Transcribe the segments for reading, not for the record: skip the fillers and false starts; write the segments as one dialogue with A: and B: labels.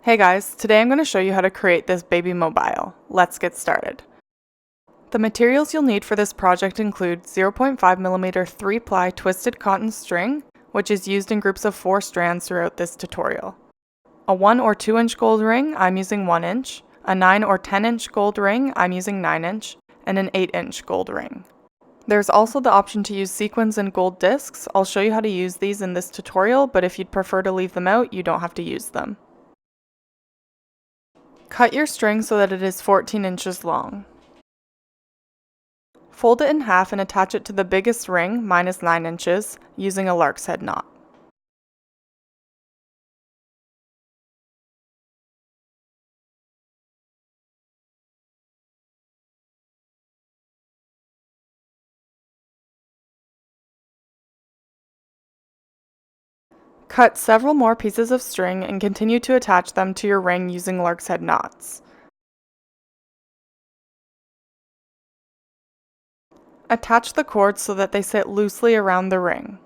A: Hey guys, today I'm going to show you how to create this baby mobile. Let's get started. The materials you'll need for this project include 0.5mm 3-ply twisted cotton string, which is used in groups of 4 strands throughout this tutorial. A 1 or 2 inch gold ring, I'm using 1 inch, a 9 or 10 inch gold ring, I'm using 9 inch, and an 8 inch gold ring. There's also the option to use sequins and gold discs. I'll show you how to use these in this tutorial, but if you'd prefer to leave them out, you don't have to use them. Cut your string so that it is 14 inches long. Fold it in half and attach it to the biggest ring, mine is 9 inches, using a lark's head knot. Cut several more pieces of string and continue to attach them to your ring using lark's head knots. Attach the cords so that they sit loosely around the ring.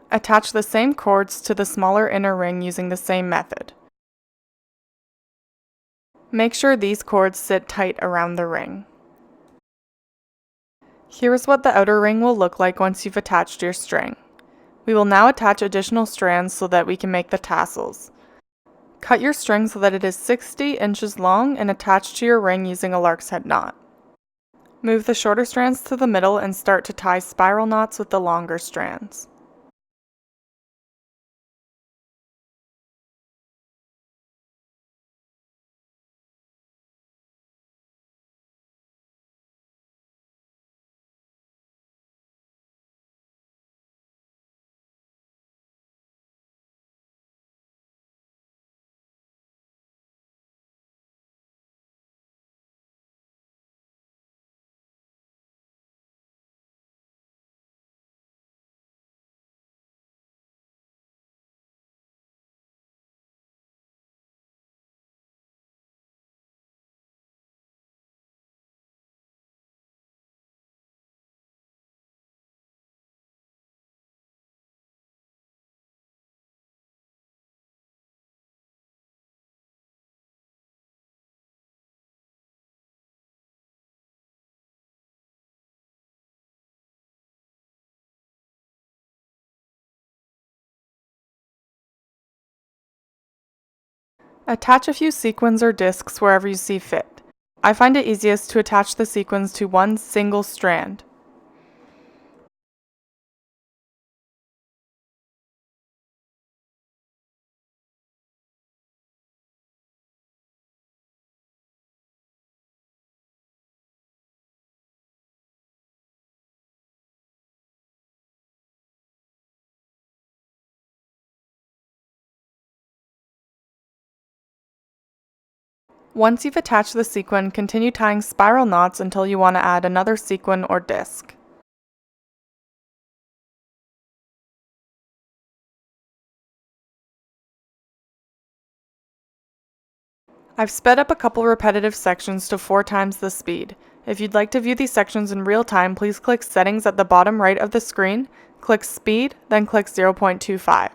A: Attach the same cords to the smaller inner ring using the same method. Make sure these cords sit tight around the ring. Here is what the outer ring will look like once you've attached your string. We will now attach additional strands so that we can make the tassels. Cut your string so that it is 60 inches long and attach to your ring using a lark's head knot. Move the shorter strands to the middle and start to tie spiral knots with the longer strands. Attach a few sequins or discs wherever you see fit. I find it easiest to attach the sequins to one single strand. Once you've attached the sequin, continue tying spiral knots until you want to add another sequin or disc. I've sped up a couple repetitive sections to 4 times the speed. If you'd like to view these sections in real time, please click Settings at the bottom right of the screen, click Speed, then click 0.25.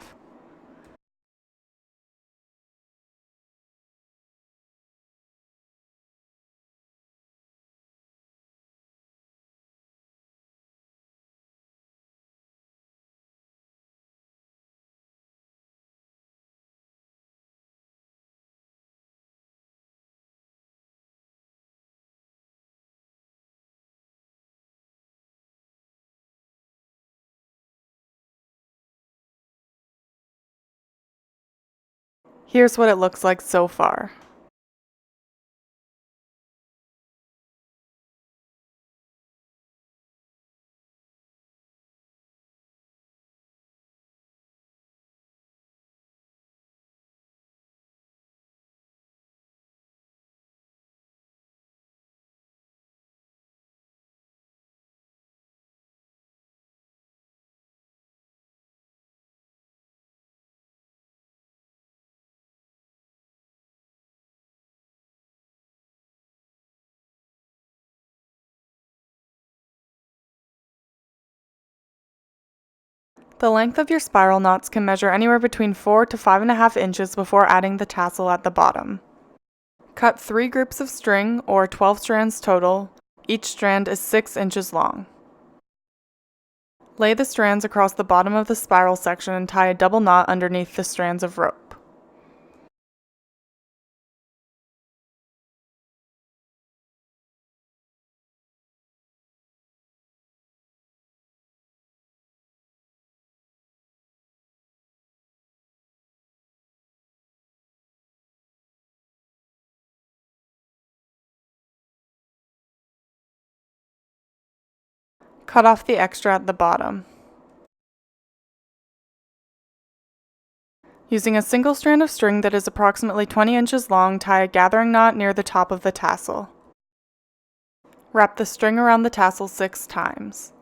A: Here's what it looks like so far. The length of your spiral knots can measure anywhere between 4 to 5.5 inches before adding the tassel at the bottom. Cut 3 groups of string, or 12 strands total. Each strand is 6 inches long. Lay the strands across the bottom of the spiral section and tie a double knot underneath the strands of rope. Cut off the extra at the bottom. Using a single strand of string that is approximately 20 inches long, tie a gathering knot near the top of the tassel. Wrap the string around the tassel 6 times.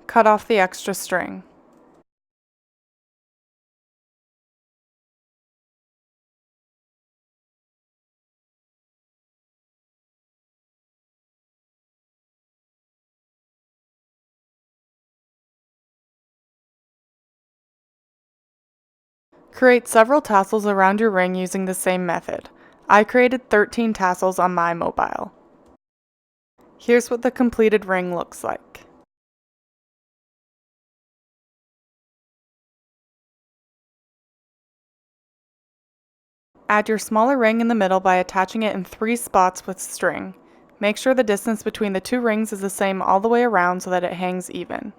A: Cut off the extra string. Create several tassels around your ring using the same method. I created 13 tassels on my mobile. Here's what the completed ring looks like. Add your smaller ring in the middle by attaching it in 3 spots with string. Make sure the distance between the 2 rings is the same all the way around so that it hangs even.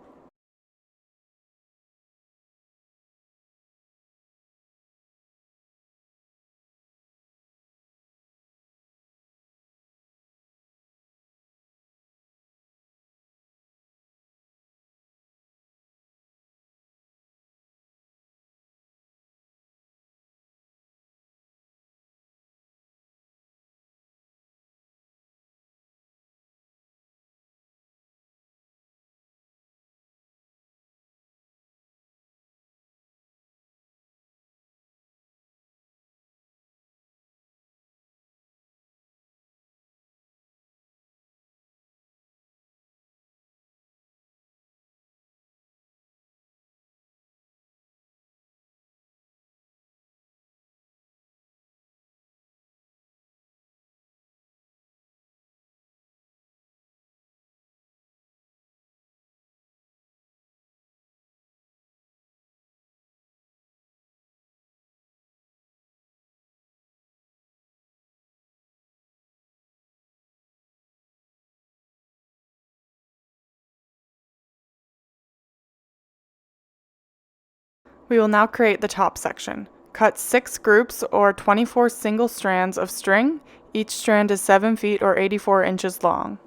A: We will now create the top section. Cut 6 groups or 24 single strands of string. Each strand is 7 feet or 84 inches long.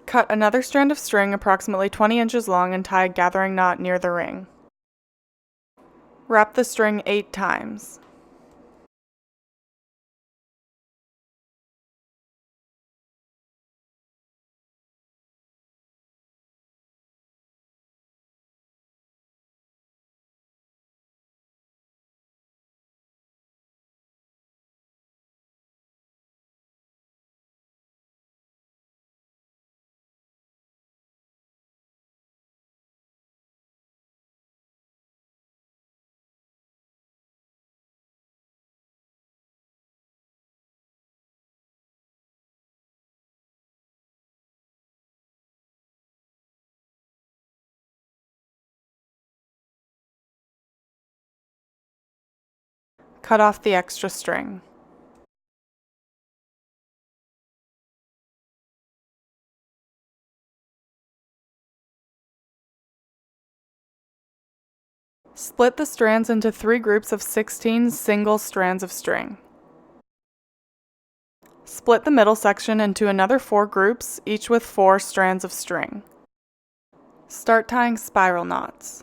A: Cut another strand of string approximately 20 inches long and tie a gathering knot near the ring. Wrap the string 8 times. Cut off the extra string. Split the strands into 3 groups of 16 single strands of string. Split the middle section into another 4 groups, each with 4 strands of string. Start tying spiral knots.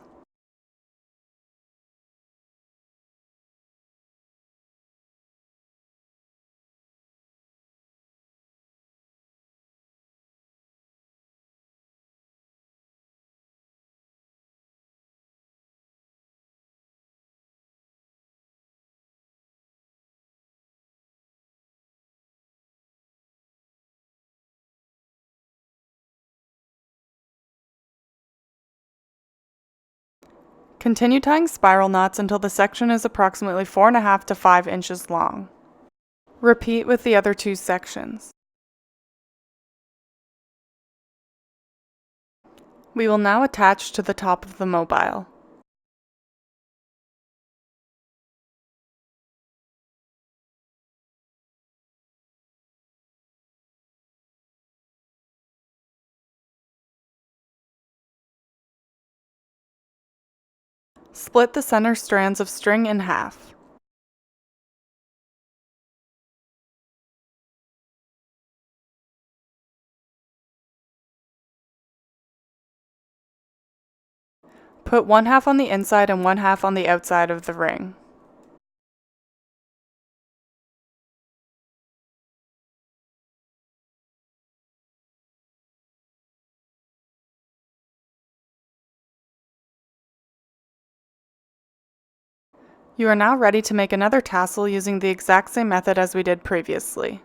A: Continue tying spiral knots until the section is approximately 4.5 to 5 inches long. Repeat with the other 2 sections. We will now attach to the top of the mobile. Split the center strands of string in half. Put 1/2 on the inside and 1/2 on the outside of the ring. You are now ready to make another tassel using the exact same method as we did previously.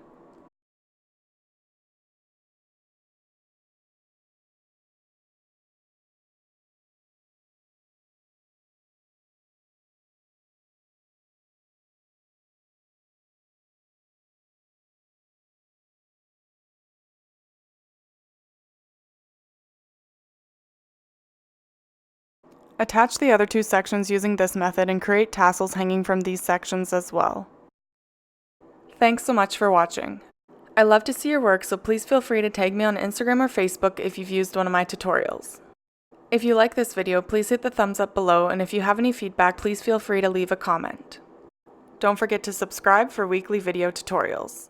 A: Attach the other 2 sections using this method and create tassels hanging from these sections as well. Thanks so much for watching. I love to see your work, so please feel free to tag me on Instagram or Facebook if you've used one of my tutorials. If you like this video, please hit the thumbs up below, and if you have any feedback, please feel free to leave a comment. Don't forget to subscribe for weekly video tutorials.